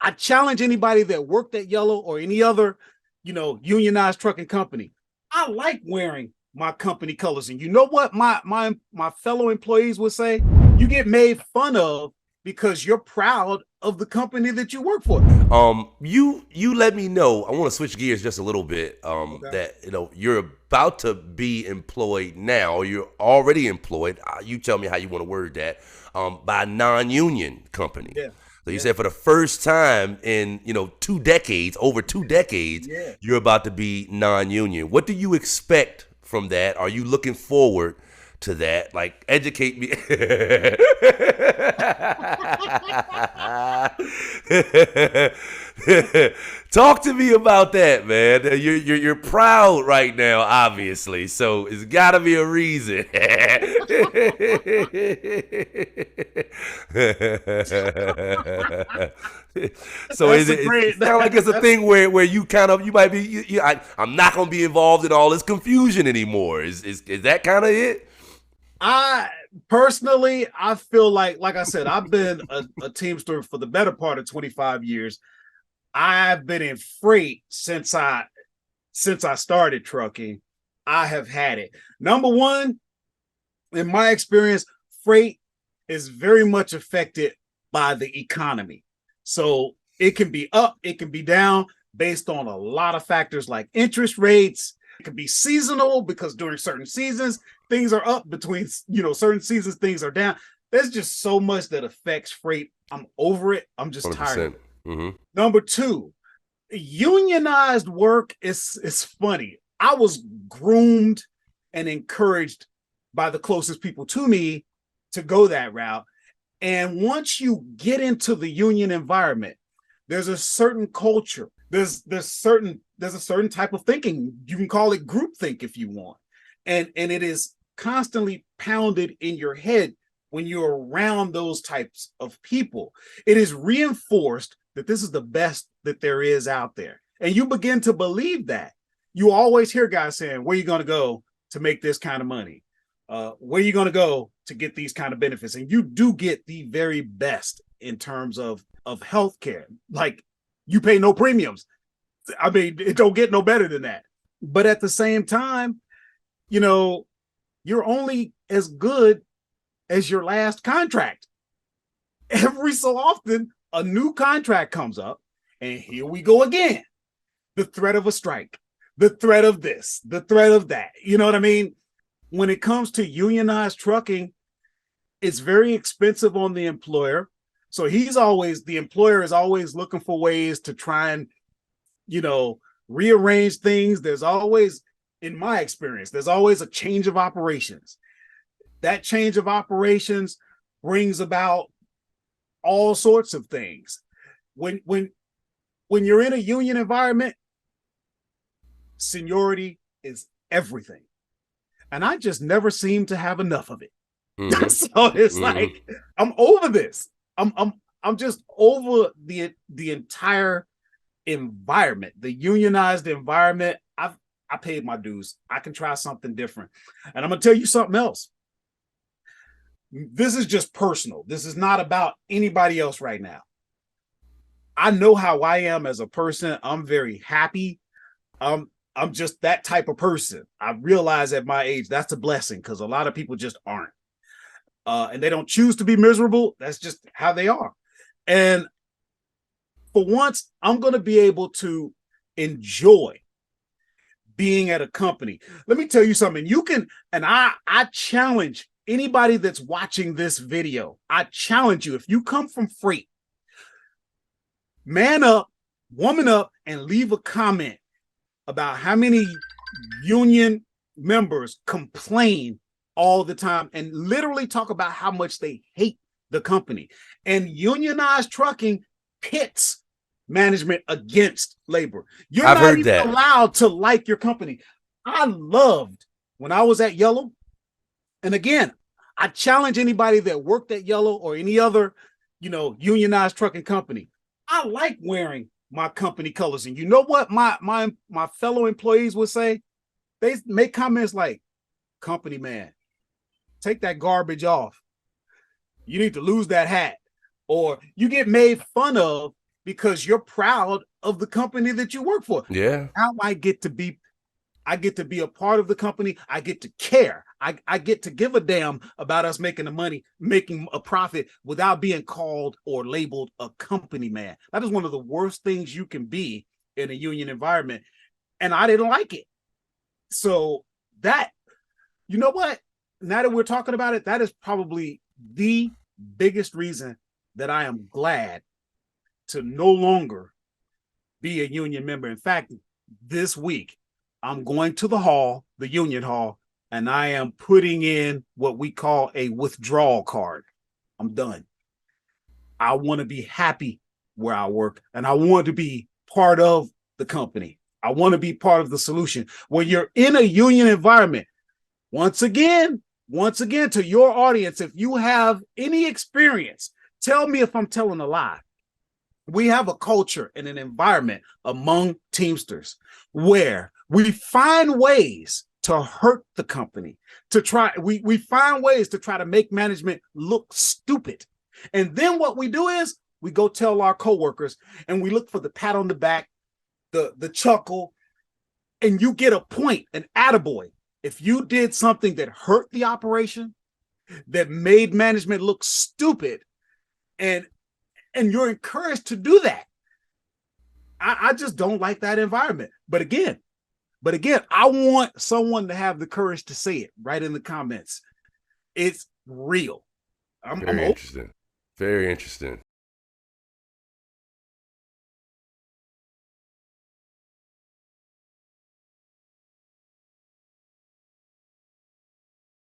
I challenge anybody that worked at Yellow or any other, unionized trucking company. I like wearing my company colors. And you know what my fellow employees would say? You get made fun of because you're proud of the company that you work for. You let me know. I want to switch gears just a little bit. Okay. That you're about to be employed now. Or you're already employed. You tell me how you want to word that. By a non-union company. Yeah. So you Yeah. said for the first time in 2 decades, over 2 decades, Yeah. you're about to be non-union. What do you expect from that? Are you looking forward to that? Like, educate me. Talk to me about that, man. You're proud right now, obviously. So it's got to be a reason. So That's a it great sounds like it's a that's thing where you might be I'm not gonna be involved in all this confusion anymore. Is that kind of it? I personally, I feel like I said, I've been a teamster for the better part of 25 years. I've been in freight since I started trucking. I have had it. Number one, in my experience, freight is very much affected by the economy. So it can be up, it can be down based on a lot of factors like interest rates. It can be seasonal because during certain seasons, things are up between, certain seasons, things are down. There's just so much that affects freight. I'm over it. I'm just tired of 100%. it. Mm-hmm. Number two, unionized work is funny. I was groomed and encouraged by the closest people to me to go that route. And once you get into the union environment, there's a certain culture. There's a certain type of thinking. You can call it groupthink if you want. And it is constantly pounded in your head when you're around those types of people. It is reinforced that this is the best that there is out there. And you begin to believe that. You always hear guys saying, where are you going to go to make this kind of money? Where are you going to go to get these kind of benefits? And you do get the very best in terms of healthcare. Like, you pay no premiums. I mean, it don't get no better than that. But at the same time, you know, you're only as good as your last contract. Every so often, a new contract comes up, and here we go again. The threat of a strike, the threat of this, the threat of that. You know what I mean? When it comes to unionized trucking, it's very expensive on the employer. So the employer is always looking for ways to try and, rearrange things. There's always, in my experience, there's always a change of operations. That change of operations brings about all sorts of things. When you're in a union environment, seniority is everything. And I just never seem to have enough of it. Mm-hmm. So it's Mm-hmm. like, I'm over this. I'm just over the entire environment, the unionized environment. I paid my dues. I can try something different. And I'm gonna tell you something else. This is just personal. This is not about anybody else right now. I know how I am as a person. I'm very happy. I'm just that type of person. I realize at my age that's a blessing because a lot of people just aren't. And they don't choose to be miserable. That's just how they are. And for once, I'm going to be able to enjoy being at a company. Let me tell you something. I challenge anybody that's watching this video. I challenge you, if you come from freight, man up, woman up, and leave a comment about how many union members complain all the time and literally talk about how much they hate the company. And unionized trucking pits management against labor. You're I've not heard even that. allowed to like your company. I loved when I was at Yellow. And again, I challenge anybody that worked at Yellow or any other, unionized trucking company. I like wearing my company colors. And you know what my fellow employees would say? They make comments like, company man, take that garbage off. You need to lose that hat. Or you get made fun of because you're proud of the company that you work for. Yeah. Now I get to be a part of the company. I get to care. I get to give a damn about us making the money, making a profit without being called or labeled a company man. That is one of the worst things you can be in a union environment. And I didn't like it. So that, you know what? Now that we're talking about it, that is probably the biggest reason that I am glad to no longer be a union member. In fact, this week, I'm going to the hall, the union hall, and I am putting in what we call a withdrawal card. I'm done. I want to be happy where I work, and I want to be part of the company. I want to be part of the solution. When you're in a union environment, once again, to your audience, if you have any experience, tell me if I'm telling a lie. We have a culture and an environment among Teamsters where we find ways to hurt the company, we find ways to try to make management look stupid. And then what we do is we go tell our coworkers and we look for the pat on the back, the chuckle, and you get a point, an attaboy. If you did something that hurt the operation, that made management look stupid, and you're encouraged to do that. I just don't like that environment. But again, I want someone to have the courage to say it right in the comments. It's real. I'm Very open. interesting. Very interesting.